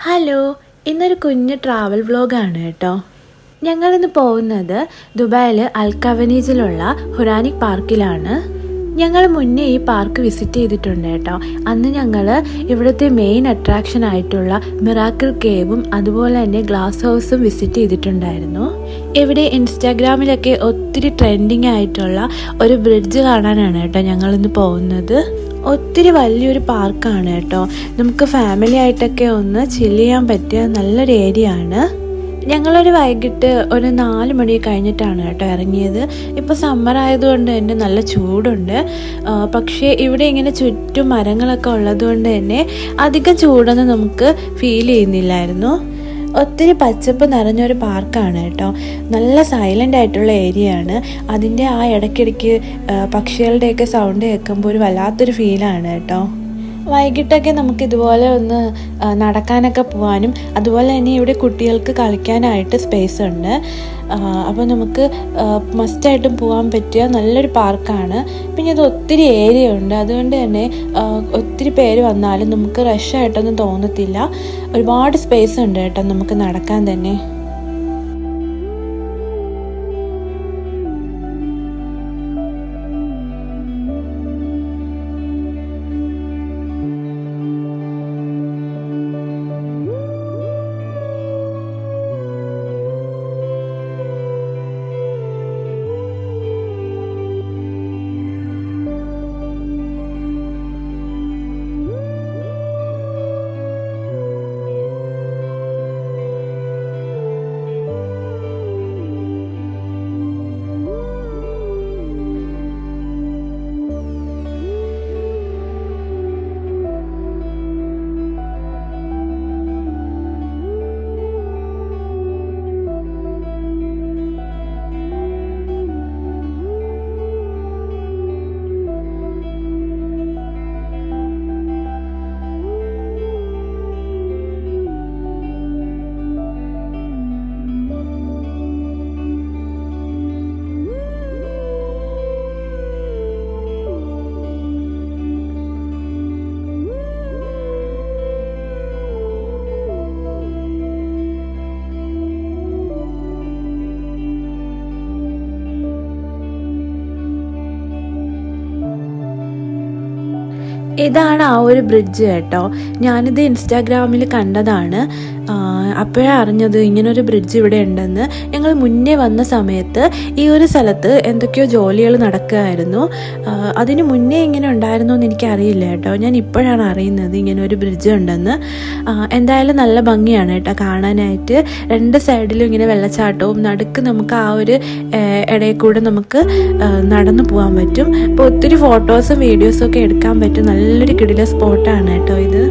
Hello, ഇന്നൊരു കുഞ്ഞ് travel വ്ലോഗാണ് കേട്ടോ. ഞങ്ങളിന്ന് പോകുന്നത് ദുബായിൽ അൽക്കവനീജിലുള്ള ഹുറാനിക് പാർക്കിലാണ്. ഞങ്ങൾ മുന്നേ ഈ പാർക്ക് വിസിറ്റ് ചെയ്തിട്ടുണ്ട് കേട്ടോ. അന്ന് ഞങ്ങൾ ഇവിടുത്തെ മെയിൻ അട്രാക്ഷൻ ആയിട്ടുള്ള മിറാക്കിൾ കേവും അതുപോലെ തന്നെ ഗ്ലാസ് ഹൗസും വിസിറ്റ് ചെയ്തിട്ടുണ്ടായിരുന്നു. ഇവിടെ ഇൻസ്റ്റാഗ്രാമിലൊക്കെ ഒത്തിരി ട്രെൻഡിങ് ആയിട്ടുള്ള ഒരു ബ്രിഡ്ജ് കാണാനാണ് കേട്ടോ ഞങ്ങളിന്ന് പോകുന്നത്. ഒത്തിരി വലിയൊരു പാർക്കാണ് കേട്ടോ. നമുക്ക് ഫാമിലി ആയിട്ടൊക്കെ ഒന്ന് ചില്ല് ചെയ്യാൻ പറ്റിയ നല്ലൊരു ഏരിയ ആണ്. ഞങ്ങളൊരു വൈകിട്ട് ഒരു 4 മണി കഴിഞ്ഞിട്ടാണ് കേട്ടോ ഇറങ്ങിയത്. ഇപ്പോൾ സമ്മർ ആയതുകൊണ്ട് തന്നെ നല്ല ചൂടുണ്ട്. പക്ഷേ ഇവിടെ ഇങ്ങനെ ചുറ്റും മരങ്ങളൊക്കെ ഉള്ളതുകൊണ്ട് തന്നെ അധികം ചൂടൊന്നും നമുക്ക് ഫീൽ ചെയ്യുന്നില്ലായിരുന്നു. ഒത്തിരി പച്ചപ്പ് നിറഞ്ഞൊരു പാർക്കാണ് കേട്ടോ. നല്ല സൈലൻ്റ് ആയിട്ടുള്ള ഏരിയ ആണ്. അതിൻ്റെ ആ ഇടയ്ക്കിടയ്ക്ക് പക്ഷികളുടെയൊക്കെ സൗണ്ട് കേൾക്കുമ്പോൾ ഒരു വല്ലാത്തൊരു ഫീലാണ് കേട്ടോ. വൈകിട്ടൊക്കെ നമുക്ക് ഇതുപോലെ ഒന്ന് നടക്കാനൊക്കെ പോകാനും അതുപോലെ തന്നെ ഇവിടെ കുട്ടികൾക്ക് കളിക്കാനായിട്ട് സ്പേസ് ഉണ്ട്. അപ്പോൾ നമുക്ക് മസ്റ്റായിട്ടും പോകാൻ പറ്റിയ നല്ലൊരു പാർക്കാണ്. പിന്നെ ഇത് ഒത്തിരി ഏരിയ ഉണ്ട്, അതുകൊണ്ട് തന്നെ ഒത്തിരി പേര് വന്നാലും നമുക്ക് റഷായിട്ടൊന്നും തോന്നത്തില്ല. ഒരുപാട് സ്പേസ് ഉണ്ട് കേട്ടോ നമുക്ക് നടക്കാൻ തന്നെ. ഇതാണ് ആ ഒരു ബ്രിഡ്ജ് കേട്ടോ. ഞാനിത് ഇൻസ്റ്റാഗ്രാമിൽ കണ്ടതാണ്. അപ്പോഴേ അറിഞ്ഞത് ഇങ്ങനൊരു ബ്രിഡ്ജ് ഇവിടെ ഉണ്ടെന്ന്. ഞങ്ങൾ മുന്നേ വന്ന സമയത്ത് ഈ ഒരു സ്ഥലത്ത് എന്തൊക്കെയോ ജോലികൾ നടക്കുകയായിരുന്നു. അതിന് മുന്നേ ഇങ്ങനെ ഉണ്ടായിരുന്നോ എന്ന് എനിക്കറിയില്ല കേട്ടോ. ഞാൻ ഇപ്പോഴാണ് അറിയുന്നത് ഇങ്ങനെ ഒരു ബ്രിഡ്ജ് ഉണ്ടെന്ന്. എന്തായാലും നല്ല ഭംഗിയാണ് കേട്ടോ കാണാനായിട്ട്. 2 സൈഡിലും ഇങ്ങനെ വെള്ളച്ചാട്ടവും നടുക്ക് നമുക്ക് ആ ഒരു ഇടയിൽ കൂടെ നമുക്ക് നടന്നു പോകാൻ പറ്റും. അപ്പോൾ ഒത്തിരി ഫോട്ടോസും വീഡിയോസും ഒക്കെ എടുക്കാൻ പറ്റും. നല്ലൊരു കിടില സ്പോട്ടാണ് കേട്ടോ ഇത്.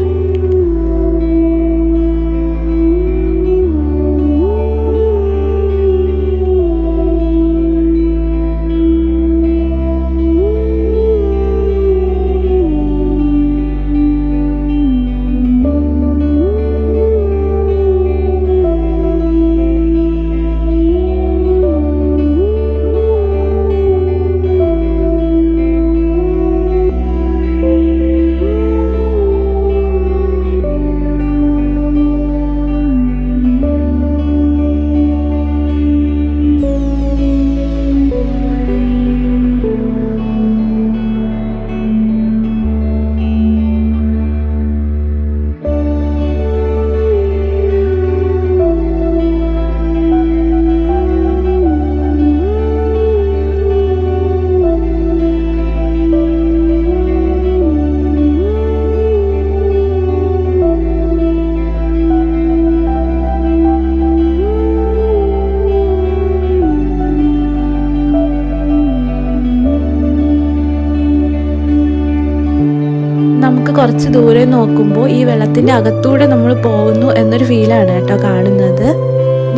നമുക്ക് കുറച്ച് ദൂരെ നോക്കുമ്പോൾ ഈ വെള്ളത്തിൻ്റെ അകത്തൂടെ നമ്മൾ പോകുന്നു എന്നൊരു ഫീലാണ് കേട്ടോ കാണുന്നത്.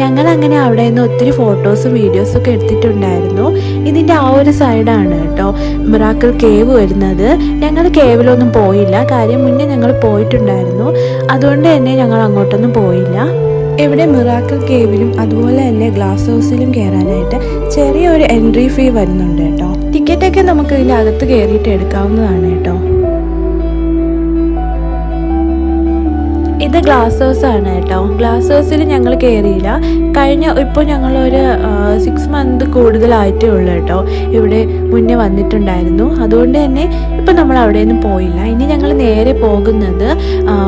ഞങ്ങളങ്ങനെ അവിടെ നിന്ന് ഒത്തിരി ഫോട്ടോസും വീഡിയോസും ഒക്കെ എടുത്തിട്ടുണ്ടായിരുന്നു. ഇതിൻ്റെ ആ ഒരു സൈഡാണ് കേട്ടോ മിറാക്കിൾ കേവ് വരുന്നത്. ഞങ്ങൾ കേവിലൊന്നും പോയില്ല, കാര്യം മുന്നേ ഞങ്ങൾ പോയിട്ടുണ്ടായിരുന്നു. അതുകൊണ്ട് തന്നെ ഞങ്ങൾ അങ്ങോട്ടൊന്നും പോയില്ല. ഇവിടെ മിറാക്കിൾ കേവിലും അതുപോലെ തന്നെ ഗ്ലാസ് ഹൗസിലും കയറാനായിട്ട് ചെറിയൊരു എൻട്രി ഫീ വരുന്നുണ്ട് കേട്ടോ. ടിക്കറ്റൊക്കെ നമുക്ക് ഇതിൻ്റെ അകത്ത് കയറിയിട്ട് എടുക്കാവുന്നതാണ് കേട്ടോ. ഇത് ഗ്ലാസ് ഹൗസ് ആണ് കേട്ടോ. ഗ്ലാസ് ഹൗസിൽ ഞങ്ങൾ കയറിയില്ല. ഇപ്പോൾ ഞങ്ങളൊരു 6 മന്ത് കൂടുതലായിട്ടേ ഉള്ളൂ കേട്ടോ ഇവിടെ മുന്നേ വന്നിട്ടുണ്ടായിരുന്നു. അതുകൊണ്ട് തന്നെ ഇപ്പം നമ്മൾ അവിടെയൊന്നും പോയില്ല. ഇനി ഞങ്ങൾ നേരെ പോകുന്നത്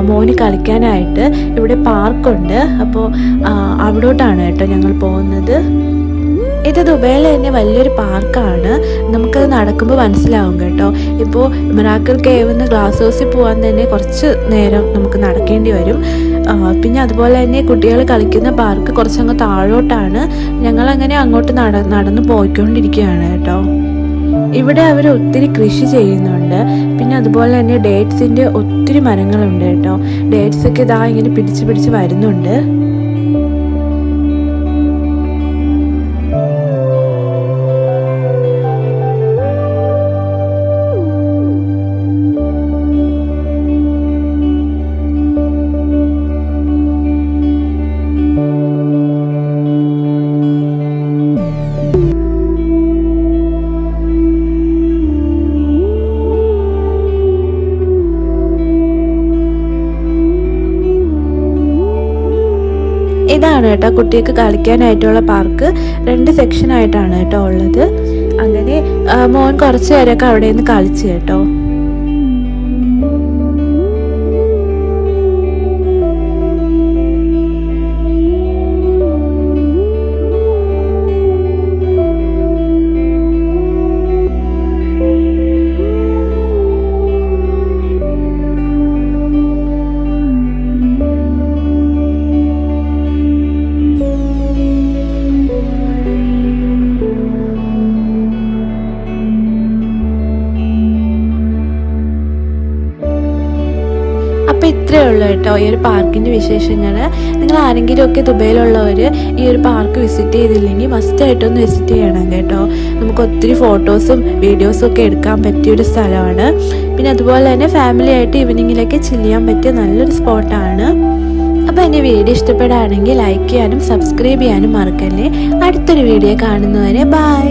മോന് കളിക്കാനായിട്ട് ഇവിടെ പാർക്കുണ്ട്. അപ്പോൾ അവിടോട്ടാണ് കേട്ടോ ഞങ്ങൾ പോകുന്നത്. ഇത് ദുബൈയിലെ തന്നെ വലിയൊരു പാർക്കാണ്. നമുക്കത് നടക്കുമ്പോൾ മനസ്സിലാവും കേട്ടോ. ഇപ്പോൾ മിറാക്കിൾ കേവ് നിന്ന് ഗ്ലാസ് ഹൗസിൽ പോകാൻ തന്നെ കുറച്ച് നേരം നമുക്ക് നടക്കേണ്ടി വരും. പിന്നെ അതുപോലെ തന്നെ കുട്ടികൾ കളിക്കുന്ന പാർക്ക് കുറച്ചങ്ങ് താഴോട്ടാണ്. ഞങ്ങളങ്ങനെ അങ്ങോട്ട് നടന്ന് പോയിക്കൊണ്ടിരിക്കുകയാണ് കേട്ടോ. ഇവിടെ അവർ ഒത്തിരി കൃഷി ചെയ്യുന്നുണ്ട്. പിന്നെ അതുപോലെ തന്നെ ഡേറ്റ്സിൻ്റെ ഒത്തിരി മരങ്ങളുണ്ട് കേട്ടോ. ഡേറ്റ്സൊക്കെ ഇതാ ഇങ്ങനെ പിടിച്ച് വരുന്നുണ്ട്. ഇതാണ് കേട്ടോ കുട്ടികൾക്ക് കളിക്കാനായിട്ടുള്ള പാർക്ക്. 2 സെക്ഷനായിട്ടാണ് കേട്ടോ ഉള്ളത്. അങ്ങനെ മോൻ കുറച്ച് നേരമൊക്കെ അവിടെ നിന്ന് കളിച്ചു കേട്ടോ. അപ്പോൾ ഇത്രയേ ഉള്ളൂ കേട്ടോ ഈ ഒരു പാർക്കിൻ്റെ വിശേഷങ്ങൾ. നിങ്ങൾ ആരെങ്കിലുമൊക്കെ ദുബൈയിലുള്ളവർ ഈ ഒരു പാർക്ക് വിസിറ്റ് ചെയ്തില്ലെങ്കിൽ മസ്റ്റായിട്ടൊന്ന് വിസിറ്റ് ചെയ്യണം കേട്ടോ. നമുക്ക് ഒത്തിരി ഫോട്ടോസും വീഡിയോസും ഒക്കെ എടുക്കാൻ പറ്റിയൊരു സ്ഥലമാണ്. പിന്നെ അതുപോലെ തന്നെ ഫാമിലി ആയിട്ട് ഈവനിങ്ങിലൊക്കെ ചില്ല് ചെയ്യാൻ പറ്റിയ നല്ലൊരു സ്പോട്ടാണ്. അപ്പോൾ എൻ്റെ വീഡിയോ ഇഷ്ടപ്പെടുകയാണെങ്കിൽ ലൈക്ക് ചെയ്യാനും സബ്സ്ക്രൈബ് ചെയ്യാനും മറക്കല്ലേ. അടുത്തൊരു വീഡിയോ കാണുന്നവരെ ബൈ.